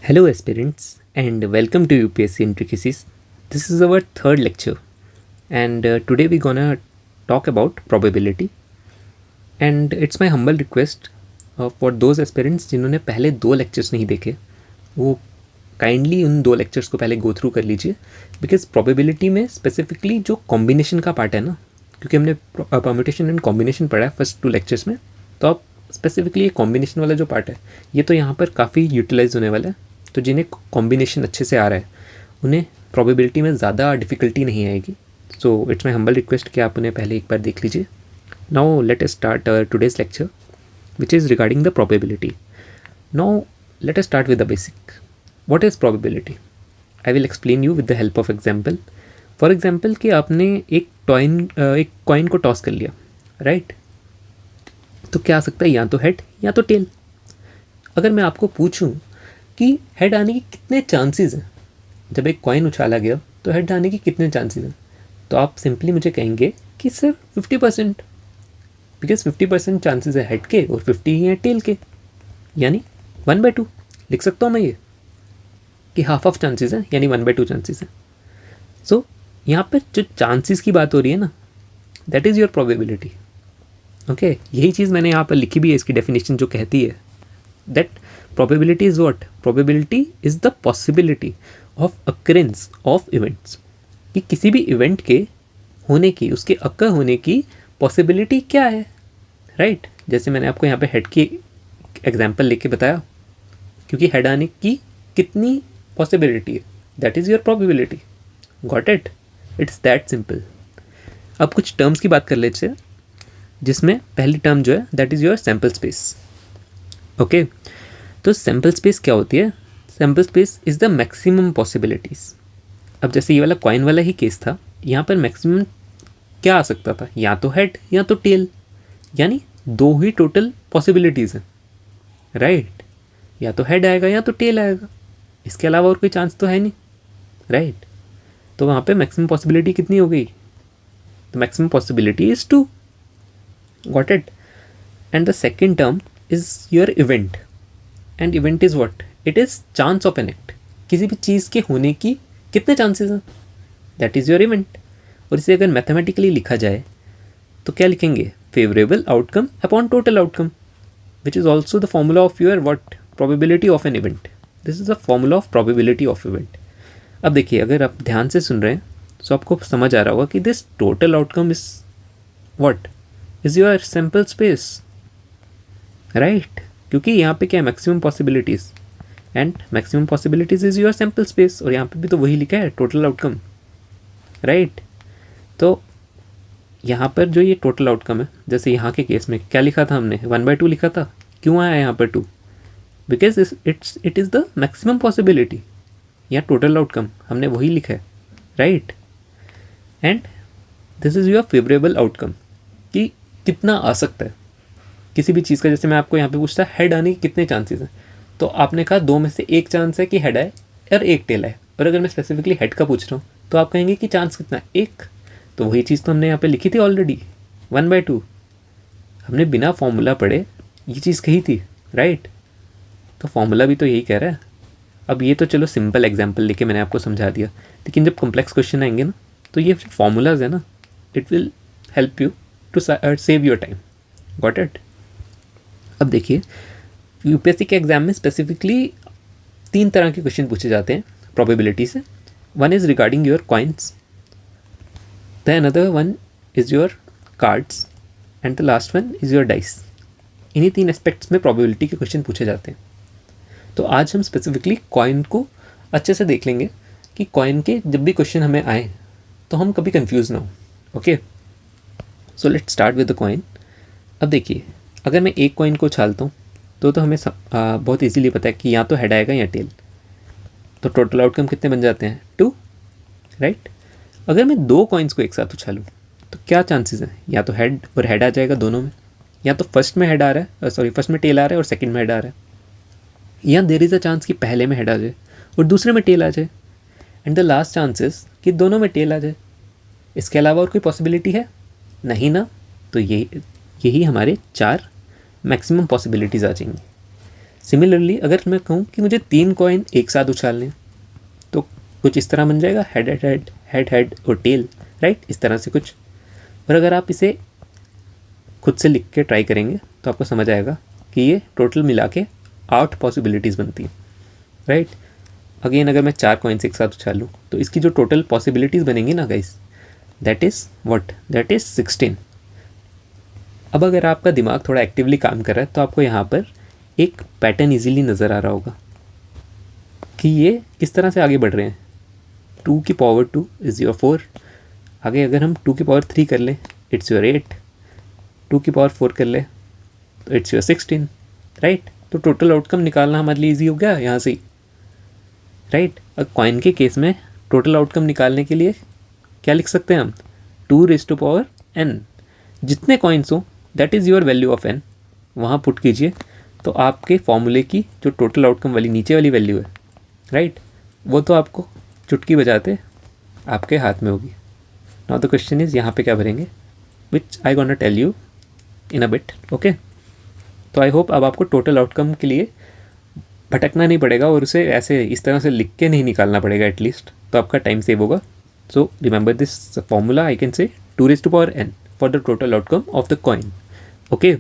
Hello, aspirants, and welcome to UPSC Intricacies. This is our third lecture, and today we're gonna talk about probability. And it's my humble request for those aspirants जिन्होंने पहले दो lectures नहीं देखे, वो kindly उन दो lectures को पहले go through कर लीजिए, बिकॉज probability में स्पेसिफिकली जो कॉम्बिनेशन का पार्ट है ना, क्योंकि हमने परम्यूटेशन एंड कॉम्बिनेशन पढ़ा है फर्स्ट टू लेक्चर्स में, तो आप स्पेसिफिकली ये कॉम्बिनेशन वाला जो पार्ट है ये तो यहाँ पर काफ़ी यूटिलाइज होने वाला है. तो जिन्हें कॉम्बिनेशन अच्छे से आ रहा है उन्हें प्रोबेबिलिटी में ज़्यादा डिफ़िकल्टी नहीं आएगी. So it's my humble request कि आप उन्हें पहले एक बार देख लीजिए. Now let us start today's lecture which is regarding the probability. Now let us start with the basic. What is probability? I will explain you with the help of example. For example कि आपने एक coin को toss कर लिया, right? तो क्या आ सकता है, या तो हेड या तो टेल. अगर मैं आपको पूछूं कि हेड आने की कितने चांसेस हैं, जब एक कॉइन उछाला गया तो हेड आने की कितने चांसेस हैं, तो आप सिंपली मुझे कहेंगे कि सर 50%, बिकॉज 50% चांसेस है हेड के और 50 हैं टेल के, यानी 1/2 लिख सकता हूँ मैं ये कि हाफ ऑफ चांसेस हैं, यानी 1/2 चांसेस हैं. सो यहाँ पर जो चांसेस की बात हो रही है ना, that is your probability. Okay, यही चीज़ मैंने यहाँ पर लिखी भी है, इसकी डेफिनेशन जो कहती है that probability is what? Probability is the possibility of occurrence of events. कि किसी भी इवेंट के होने की, उसके अक्कर होने की पॉसिबिलिटी क्या है, राइट? जैसे मैंने आपको यहाँ पे हेड की एग्जांपल लेके बताया, क्योंकि हेड आने की कितनी पॉसिबिलिटी है, that is your probability. Got it? It's that simple. अब कुछ टर्म्स की बात कर लेते हैं, जिसमें पहली टर्म जो है that is your sample space. Okay, तो सैम्पल स्पेस क्या होती है? Sample space is the maximum possibilities. अब जैसे ये वाला कॉइन वाला ही केस था, यहाँ पर मैक्सिमम क्या आ सकता था, या तो हेड या तो टेल, यानी दो ही टोटल पॉसिबिलिटीज़ हैं, राइट? या तो हेड आएगा या तो टेल आएगा, इसके अलावा और कोई चांस तो है नहीं, राइट? तो वहाँ पे मैक्सिमम पॉसिबिलिटी कितनी हो गई? तो maximum possibility is 2. Got it? And the second term is your event. And event is what? It is chance of an act. किसी भी चीज़ के होने की कितने चांसेस हैं, दैट इज़ योर इवेंट. और इसे अगर मैथमेटिकली लिखा जाए तो क्या लिखेंगे? Favourable outcome upon total outcome, which is also the formula of your what? Probability of an event. This is the formula of probability of event. अब देखिए, अगर आप ध्यान से सुन रहे हैं तो आपको समझ आ रहा होगा कि this total outcome is what? Is your sample space, right? क्योंकि यहाँ पे क्या है? Maximum possibilities, and maximum possibilities is your sample space. और यहाँ पे भी तो वही लिखा है, टोटल आउटकम, राइट? तो यहाँ पर जो ये टोटल आउटकम है, जैसे यहाँ के केस में क्या लिखा था हमने? 1/2 लिखा था. क्यों आया यहाँ पर 2? Because it is the maximum possibility. या टोटल आउटकम हमने वही लिखा है, right? And this is your favourable outcome, कि कितना आ सकता है किसी भी चीज़ का. जैसे मैं आपको यहाँ पे पूछता हेड आने के कितने चांसेस हैं, तो आपने कहा 2 में से 1 चांस है कि हेड आए और 1 टेल आए. और अगर मैं स्पेसिफिकली हेड का पूछ रहा हूँ तो आप कहेंगे कि चांस कितना है? 1. तो वही चीज़ तो हमने यहाँ पे लिखी थी ऑलरेडी, 1/2. हमने बिना फॉर्मूला पढ़े ये चीज़ कही थी, राइट? तो फॉर्मूला भी तो यही कह रहा है. अब ये तो चलो सिंपल एग्जाम्पल लेके मैंने आपको समझा दिया, लेकिन जब कॉम्प्लेक्स क्वेश्चन आएंगे ना, तो ये फॉर्मूलाज है ना, it will help you to save your time. Got it? अब देखिए, यूपीएससी के एग्जाम में स्पेसिफिकली 3 तरह के क्वेश्चन पूछे जाते हैं प्रोबेबिलिटी से. One is regarding your coins, the another one is your cards, and the last one is your dice. इन्हीं 3 एस्पेक्ट्स में प्रोबेबिलिटी के क्वेश्चन पूछे जाते हैं. तो आज हम स्पेसिफिकली कॉइन को अच्छे से देख लेंगे कि कॉइन के जब भी क्वेश्चन हमें आए तो हम कभी कंफ्यूज ना हो. Okay, so let's start with the coin. अब देखिए, अगर मैं एक कॉइन को उछालता हूँ तो हमें बहुत इजीली पता है कि या तो हेड आएगा या टेल. तो टोटल आउटकम कितने बन जाते हैं? 2, राइट? अगर मैं 2 कॉइन्स को एक साथ उछालूँ तो क्या चांसेस हैं? या तो हेड और हेड आ जाएगा दोनों में, या तो फर्स्ट में हेड आ रहा है, फर्स्ट में टेल आ रहा है और सेकंड में हेड आ रहा है, या देयर इज़ अ चांस कि पहले में हेड आ जाए और दूसरे में टेल आ जाए, एंड द लास्ट चांसेस कि दोनों में टेल आ जाए. इसके अलावा और कोई पॉसिबिलिटी है? नहीं ना. तो यही हमारे 4 मैक्सिमम पॉसिबिलिटीज़ आ जाएंगी. सिमिलरली अगर मैं कहूँ कि मुझे 3 कॉइन एक साथ उछालने हैं, तो कुछ इस तरह बन जाएगा, head head head head head और टेल, राइट, इस तरह से कुछ। और अगर आप इसे खुद से लिख के ट्राई करेंगे तो आपको समझ आएगा कि ये टोटल मिला के 8 पॉसिबिलिटीज़ बनती हैं, राइट। अगेन अगर मैं 4 कॉइन्स एक साथ उछाल लूँ तो इसकी जो टोटल पॉसिबिलिटीज़ बनेंगी ना guys, that is what, that is 16। अब अगर आपका दिमाग थोड़ा एक्टिवली काम कर रहा है तो आपको यहाँ पर एक पैटर्न इजीली नज़र आ रहा होगा कि ये किस तरह से आगे बढ़ रहे हैं। 2 की पावर 2 इज़ योर 4। आगे अगर हम 2 की पावर 3 कर लें, इट्स योर 8। 2 की पावर 4 कर ले तो इट्स योर 16, राइट। तो टोटल आउटकम निकालना हमारे लिए ईजी हो गया यहाँ से, राइट। और कॉइन के केस में टोटल आउटकम निकालने के लिए क्या लिख सकते हैं हम, 2n। जितने कॉइन्स हो that is your value of n, वहाँ पुट कीजिए तो आपके फॉर्मूले की जो टोटल आउटकम वाली नीचे वाली वैल्यू है, राइट, वो तो आपको चुटकी बजाते आपके हाथ में होगी। नाउ द क्वेश्चन इज़ यहाँ पे क्या भरेंगे, which I gonna tell you in a bit, okay. तो आई होप अब आपको टोटल आउटकम के लिए भटकना नहीं पड़ेगा और उसे ऐसे इस तरह से लिख के नहीं निकालना पड़ेगा एटलीस्ट, तो आपका टाइम सेव होगा। So remember this formula, I can say 2n for the total outcome of the coin, okay.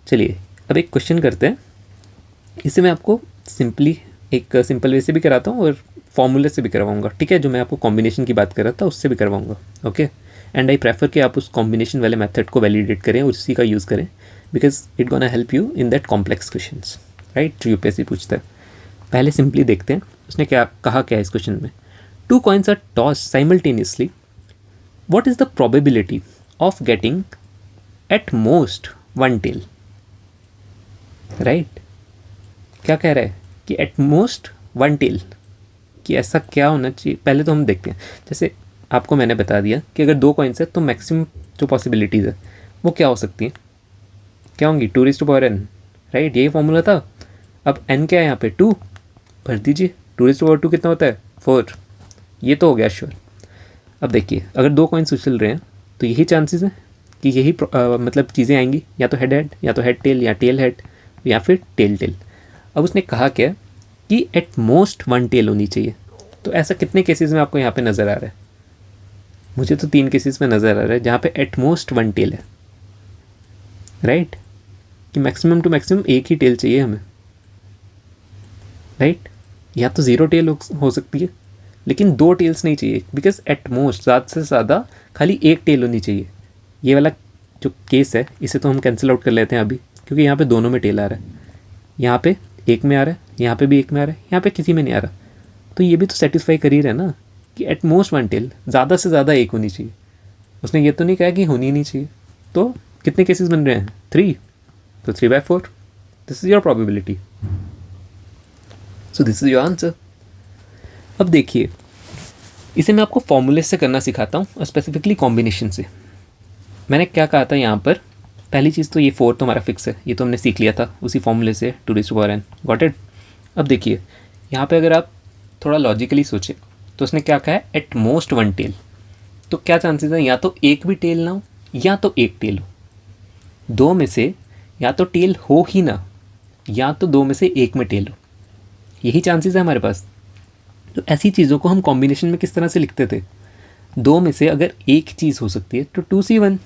चलिए अब एक क्वेश्चन करते हैं। इसे मैं आपको एक सिंपल वे से भी कराता हूँ और फॉर्मूले से भी करवाऊँगा, ठीक है। जो मैं आपको कॉम्बिनेशन की बात कर रहा था उससे भी करवाऊँगा, ओके। एंड आई प्रेफर कि आप उस कॉम्बिनेशन वाले मेथड को वैलिडेट करें और उसी का यूज़ करें, because it gonna help you in that complex questions, right, जो यूपीएससी पूछता है। पहले सिंपली देखते हैं उसने क्या कहा, क्या है इस क्वेश्चन में। 2 coins are toss simultaneously, what is the probability of getting at most 1 tail, right. क्या कह रहा है कि एट मोस्ट 1 टेल, कि ऐसा क्या होना चाहिए। पहले तो हम देखते हैं, जैसे आपको मैंने बता दिया कि अगर 2 कॉइन्स है तो मैक्सिमम जो पॉसिबिलिटीज़ है वो क्या हो सकती हैं, क्या होंगी, 2n, राइट, यही फॉर्मूला था। अब n क्या है यहाँ पे, 2 भर दीजिए। 2 कितना होता है, 4। ये तो हो गया श्योर। अब देखिए अगर 2 कॉइन्स उछल रहे हैं तो यही चांसेस हैं कि यही मतलब चीज़ें आएंगी, या तो हेड हेड, या तो हेड टेल, या टेल हेड, या फिर टेल टेल। अब उसने कहा क्या कि एट मोस्ट 1 टेल होनी चाहिए। तो ऐसा कितने केसेस में आपको यहाँ पे नज़र आ रहा है, मुझे तो 3 केसेस में नज़र आ रहा है जहाँ पे एट मोस्ट 1 टेल है, राइट, कि मैक्सिमम टू मैक्सिमम एक ही टेल चाहिए हमें, राइट। या तो 0 टेल हो सकती है, लेकिन 2 टेल्स नहीं चाहिए, बिकॉज एट मोस्ट ज़्यादा से ज़्यादा खाली 1 टेल होनी चाहिए। ये वाला जो केस है इसे तो हम कैंसिल आउट कर लेते हैं अभी, क्योंकि यहाँ पे दोनों में टेल आ रहा है, यहाँ पे एक में आ रहा है, यहाँ पे भी एक में आ रहा है, यहाँ पे किसी में नहीं आ रहा। तो ये भी तो सेटिस्फाई कर ही रहा है ना कि एट मोस्ट 1 टेल, ज़्यादा से ज़्यादा एक होनी चाहिए। उसने ये तो नहीं कहा कि होनी नहीं चाहिए। तो कितने केसेस बन रहे हैं, 3, तो 3/4, this is your probability. So this is your answer. अब देखिए इसे मैं आपको फॉर्मूले से करना सिखाता हूँ और स्पेसिफिकली कॉम्बिनेशन से। मैंने क्या कहा था यहाँ पर, पहली चीज़ तो ये 4 तो हमारा फिक्स है, ये तो हमने सीख लिया था उसी फॉर्मूले से, 2n, गॉट इट। अब देखिए यहाँ पे अगर आप थोड़ा लॉजिकली सोचें तो उसने क्या कहा है, एट मोस्ट 1 टेल। तो क्या चांसेस है, या तो एक भी टेल ना हो या तो एक टेल हो, 2 में से या तो टेल हो ही ना, या तो 2 में से एक में टेल हो, यही चांसेस है हमारे पास। तो ऐसी चीज़ों को हम कॉम्बिनेशन में किस तरह से लिखते थे, 2 में से अगर एक चीज़ हो सकती है तो 2c1,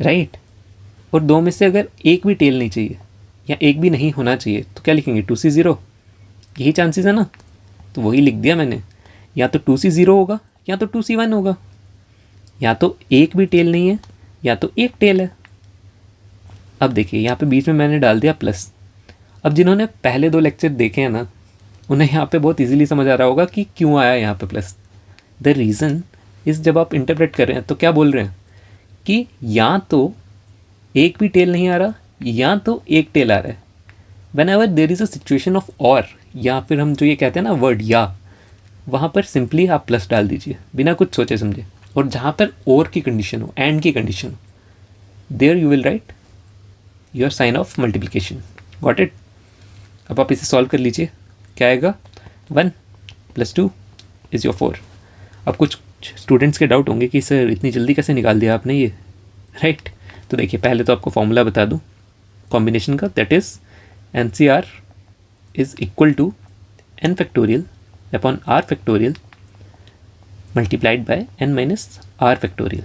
राइट, और 2 में से अगर एक भी टेल नहीं चाहिए या एक भी नहीं होना चाहिए तो क्या लिखेंगे, 2c0, यही चांसेस है ना। तो वही लिख दिया मैंने, या तो 2c0 होगा या तो 2c1 होगा, या तो एक भी टेल नहीं है या तो एक टेल है। अब देखिए यहाँ पे बीच में मैंने डाल दिया प्लस। अब जिन्होंने पहले 2 लेक्चर देखे हैं ना, उन्हें यहाँ पे बहुत इजीली समझ आ रहा होगा कि क्यों आया यहाँ पे प्लस। द रीज़न इस, जब आप इंटरप्रेट कर रहे हैं तो क्या बोल रहे हैं कि या तो एक भी टेल नहीं आ रहा या तो एक टेल आ रहा है। When ever there is a situation of और, या फिर हम जो ये कहते हैं ना वर्ड या, वहाँ पर सिंपली आप प्लस डाल दीजिए बिना कुछ सोचे समझे। और जहाँ पर और की कंडीशन हो, एंड की कंडीशन हो, there you will write your sign of multiplication, got it. अब आप इसे सॉल्व कर लीजिए, क्या आएगा, 1 + 2 इज़ योर 4। अब कुछ स्टूडेंट्स के डाउट होंगे कि सर इतनी जल्दी कैसे निकाल दिया आपने ये, राइट। तो देखिए पहले तो आपको फॉर्मूला बता दूं कॉम्बिनेशन का, that is n c r is equal to n factorial upon r factorial multiplied by n minus r factorial.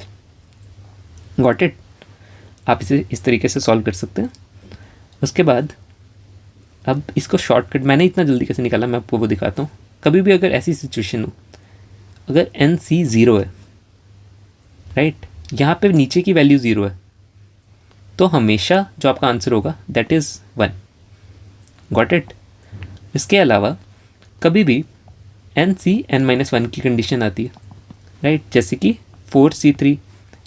Got it? आप इसे इस तरीके से सॉल्व कर सकते हैं। उसके बाद अब इसको शॉर्टकट मैंने इतना जल्दी कैसे निकाला मैं आपको वो दिखाता हूँ। कभी भी अगर ऐसी सिचुएशन हो, अगर एन सी ज़ीरो है, राइट, यहाँ पे नीचे की वैल्यू ज़ीरो है, तो हमेशा जो आपका आंसर होगा दैट इज़ 1। Got it? इसके अलावा कभी भी n c n minus one की कंडीशन आती है, राइट, जैसे कि 4C3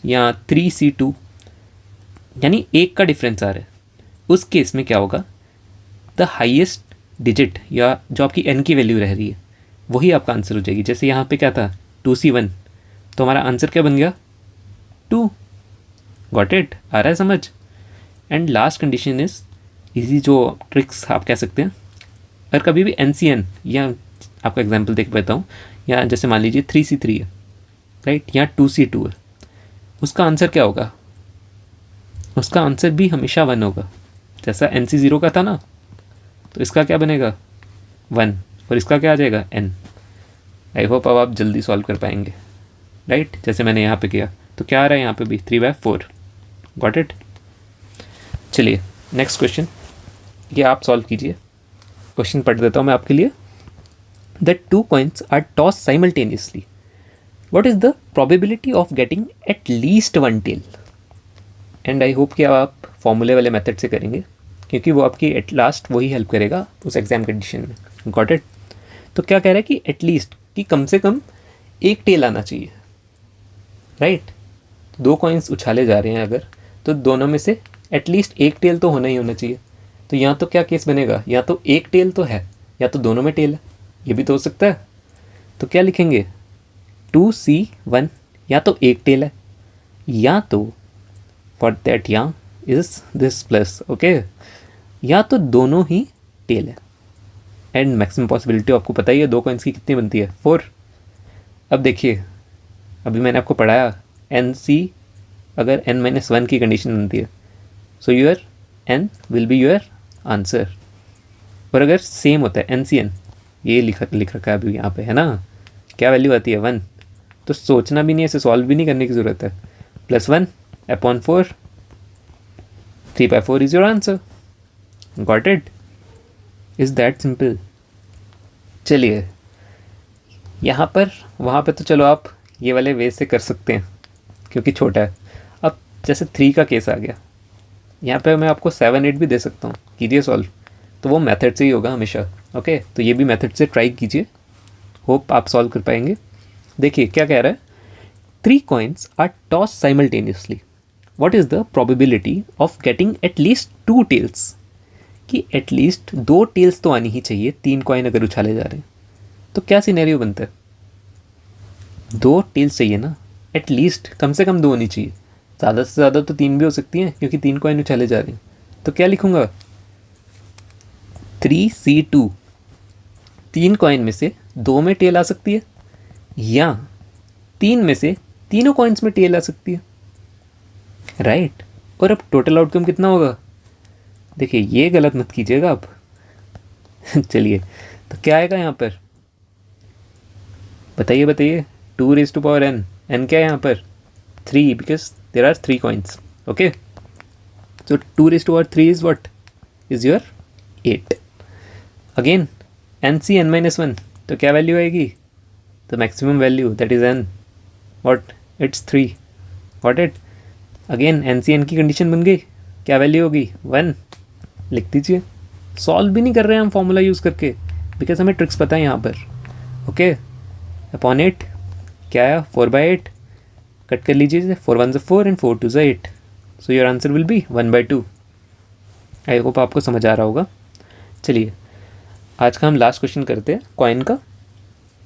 या 3C2, यानी एक का डिफरेंस आ रहा है, उस केस में क्या होगा, द हाईएस्ट डिजिट या जो आपकी एन की वैल्यू रह रही है वही आपका आंसर हो जाएगी। जैसे यहाँ पे क्या था 2C1, तो हमारा आंसर क्या बन गया 2। Got it? आ रहा है समझ? And last condition is easy, जो ट्रिक्स आप कह सकते हैं, अगर कभी भी एन सी एन, या आपका एग्जांपल देख पाता हूँ, या जैसे मान लीजिए 3C3 है, राइट, या 2C2 है, उसका आंसर क्या होगा, उसका आंसर भी हमेशा 1 होगा। जैसा एन सी ज़ीरो का था ना, तो इसका क्या बनेगा 1, और इसका क्या आ जाएगा n। आई होप अब आप जल्दी सॉल्व कर पाएंगे, राइट, जैसे मैंने यहाँ पे किया। तो क्या आ रहा है यहाँ पे भी 3/4। Got it? चलिए नेक्स्ट क्वेश्चन, ये आप सॉल्व कीजिए। क्वेश्चन पढ़ देता हूँ मैं आपके लिए। The 2 coins are toss simultaneously, what is the probability of getting at least 1 tail? And I hope कि आप फॉर्मूले वाले मेथड से करेंगे, क्योंकि वो आपकी एट लास्ट वही हेल्प करेगा उस एग्जाम कंडीशन में। Got it? तो क्या कह रहा है कि एटलीस्ट, कि कम से कम एक टेल आना चाहिए, राइट। 2 कॉइन्स उछाले जा रहे हैं अगर, तो दोनों में से एटलीस्ट एक टेल तो होना ही होना चाहिए। तो यहाँ तो क्या केस बनेगा, या तो एक टेल तो है, या तो दोनों में टेल है, ये भी तो हो सकता है। तो क्या लिखेंगे 2C1, या तो एक टेल है, या तो फॉर दैट या इज दिस प्लस, ओके, या तो दोनों ही टेल है। एंड मैक्सिमम पॉसिबिलिटी आपको पता ही है 2 कॉइन्स की कितनी बनती है 4। अब देखिए, अभी मैंने आपको पढ़ाया एन सी अगर n-1 की कंडीशन बनती है, so your n will be your answer. और अगर सेम होता है एन सी एन, ये लिख रखा है अभी यहाँ पे, है ना, क्या वैल्यू आती है 1, तो सोचना भी नहीं है, इसे सॉल्व भी नहीं करने की ज़रूरत है। +1/4, 3/4 is your answer. Got it? Is that simple? चलिए यहाँ पर, वहाँ पे तो चलो आप ये वाले वे से कर सकते हैं क्योंकि छोटा है। अब जैसे 3 का केस आ गया, यहाँ पे मैं आपको 7, 8 भी दे सकता हूँ, कीजिए सॉल्व, तो वो मेथड से ही होगा हमेशा। ओके, तो ये भी मेथड से ट्राई कीजिए, होप आप सॉल्व कर पाएंगे। देखिए क्या कह रहा है, 3 coins are toss simultaneously, what is the probability of getting at least 2 tails? कि एटलीस्ट 2 टेल्स तो आनी ही चाहिए 3 कॉइन अगर उछाले जा रहे हैं। तो क्या सिनेरियो बनता है, 2 टेल्स चाहिए ना, एटलीस्ट कम से कम 2 होनी चाहिए, ज़्यादा से ज़्यादा तो 3 भी हो सकती हैं क्योंकि 3 कॉइन उछाले जा रहे हैं। तो क्या लिखूँगा 3C2, 3 कॉइन में से 2 में टेल आ सकती है, या 3 में से तीनों कॉइन्स में टेल आ सकती है, राइट। और अब टोटल आउटकम कितना होगा, देखिए ये गलत मत कीजिएगा आप। चलिए तो क्या आएगा यहाँ पर, बताइए बताइए। 2n, n क्या है यहाँ पर 3, because there are 3 coins, okay. So 2^3 is what, is your 8। Again n(n-1), तो क्या वैल्यू आएगी, the maximum value that is n, what, it's 3। What it? Again n(n) की कंडीशन बन गई, क्या वैल्यू होगी 1, लिख दीजिए। सॉल्व भी नहीं कर रहे हैं हम फॉर्मूला यूज़ करके, बिकॉज हमें ट्रिक्स पता है यहाँ पर, ओके। अपॉन 8 क्या आया 4/8, कट कर लीजिए, 4 1 4 and 4 2 8, so your answer will be 1/2। I hope आपको समझ आ रहा होगा। चलिए आज का हम लास्ट क्वेश्चन करते हैं कॉइन का,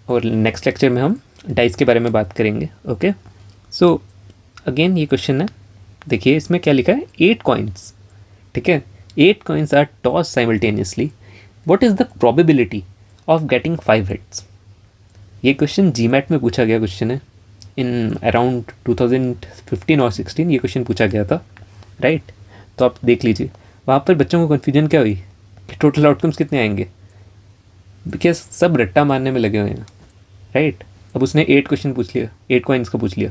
और नेक्स्ट लेक्चर में हम डाइस के बारे में बात करेंगे, ओके। सो अगेन ये क्वेश्चन है, देखिए इसमें क्या लिखा है 8 coins, ठीक है, 8 coins are toss simultaneously, what is the probability of getting 5 hits? ये क्वेश्चन जीमैट में पूछा गया क्वेश्चन है, इन अराउंड 2015 और 16 ये क्वेश्चन पूछा गया था, राइट। तो आप देख लीजिए वहाँ पर बच्चों को कन्फ्यूजन क्या हुई, कि टोटल आउटकम्स कितने आएंगे, बिकॉज सब रट्टा मारने में लगे हुए हैं, राइट। अब उसने 8 क्वेश्चन पूछ लिया, 8 कॉइन्स का पूछ लिया,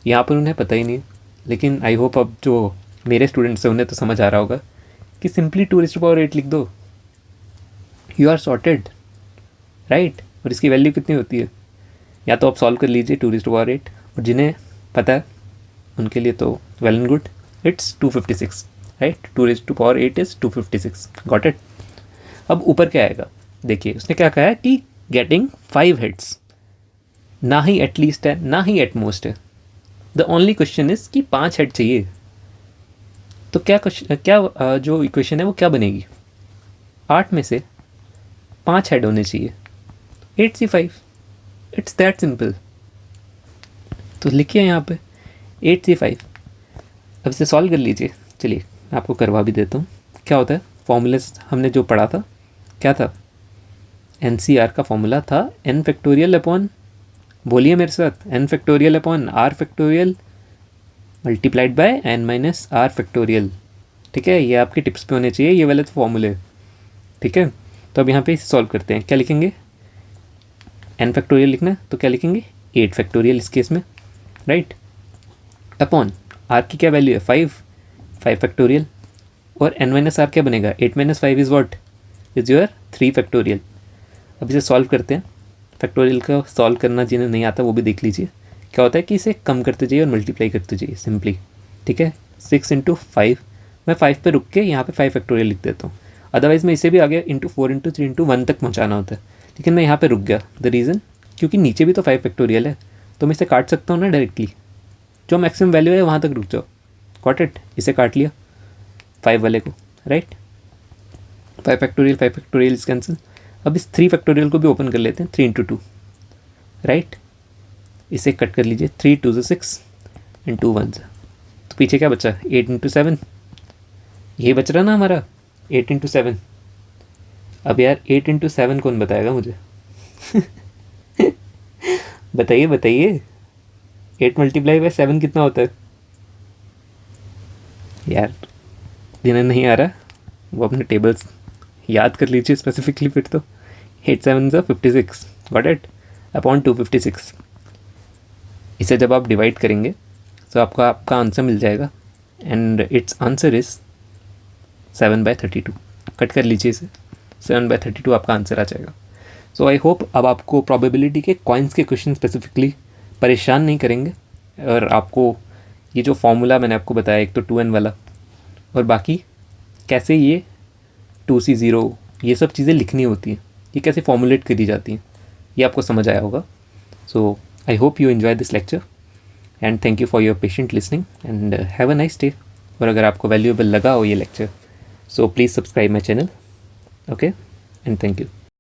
यहाँ पर उन्हें पता ही नहीं। लेकिन आई होप अब जो मेरे स्टूडेंट्स हैं उन्हें तो समझ आ रहा होगा कि सिंपली 2⁸ लिख दो, यू आर सॉर्टेड, राइट। और इसकी वैल्यू कितनी होती है, या तो आप सॉल्व कर लीजिए 2⁸, और जिन्हें पता है उनके लिए तो well and good, it's 256, right. 2⁸ is 256, got it. अब ऊपर क्या आएगा, देखिए उसने क्या कहा है कि गेटिंग 5 हेड्स, ना ही एटलीस्ट है ना ही एट मोस्ट है, द ओनली क्वेश्चन इज कि 5 हेड चाहिए। तो क्या जो इक्वेशन है वो क्या बनेगी, 8 में से 5 हेड होने चाहिए, 8C5, इट्स दैट सिंपल। तो लिखिए यहाँ पे 8C5। अब इसे सॉल्व कर लीजिए, चलिए मैं आपको करवा भी देता हूँ। क्या होता है, फॉर्मूले हमने जो पढ़ा था क्या था, NCR का फॉर्मूला था n फैक्टोरियल अपॉन, बोलिए मेरे साथ, n factorial upon r factorial multiplied by n minus r factorial. ठीक है, ये आपकी टिप्स पे होने चाहिए ये वाले फॉर्मूले, ठीक है। तो अब यहाँ पे सॉल्व करते हैं, क्या लिखेंगे, n फैक्टोरियल लिखना है तो क्या लिखेंगे 8 फैक्टोरियल इस केस में, राइट, अपॉन r की क्या वैल्यू है 5 फैक्टोरियल, और n माइनस r क्या बनेगा 8 minus 5 is what, is your 3 factorial. अब इसे सॉल्व करते हैं, फैक्टोरियल का सॉल्व करना जिन्हें नहीं आता वो भी देख लीजिए। क्या होता है कि इसे कम करते जाइए और मल्टीप्लाई करते जाइए सिंपली, ठीक है। 6 × 5, मैं 5 पे रुक के यहाँ पे 5 फैक्टोरियल लिख देता हूँ, अदरवाइज़ मैं इसे भी आगे × 4 × 3 × 1 तक पहुँचाना होता है, लेकिन मैं यहाँ पे रुक गया। द रीज़न, क्योंकि नीचे भी तो 5 फैक्टोरियल है, तो मैं इसे काट सकता हूँ ना डायरेक्टली, जो मैक्सिमम वैल्यू है वहाँ तक रुक जाओ, गॉट इट। इसे काट लिया 5 वाले को, राइट, 5 फैक्टोरियल इज कैंसिल। अब इस 3 फैक्टोरियल को भी ओपन कर लेते हैं, 3 × 2, राइट। इसे कट कर लीजिए, 3 × 2 = 6 and 2 1 तो पीछे क्या बचा, 8 × 7, ये बच रहा ना हमारा 8 × 7। अब यार 8 × 7 कौन बताएगा मुझे बताइए बताइए, 8 × 7 कितना होता है यार, जिन्हें नहीं आ रहा वो अपने टेबल्स याद कर लीजिए स्पेसिफिकली, फिर तो 8 7 = 56, गॉट इट, अपॉन 256। इसे जब आप डिवाइड करेंगे तो आपका आंसर मिल जाएगा, and it's answer is 7/32। Cut कर लीजिए इसे, 7/32 आपका आंसर आ जाएगा। सो आई होप अब आपको प्रोबेबिलिटी के कॉइन्स के क्वेश्चन स्पेसिफिकली परेशान नहीं करेंगे, और आपको ये जो फॉर्मूला मैंने आपको बताया, एक तो 2n वाला, और बाकी कैसे ये 2C0 ये सब चीज़ें लिखनी होती हैं, ये कैसे फॉर्मुलेट करी जाती हैं, ये आपको समझ आया होगा। So I hope you enjoy this lecture, and thank you for your patient listening, and have a nice day. और अगर आपको वैल्यूएबल लगा हो ये lecture, so please subscribe my channel, okay, and thank you.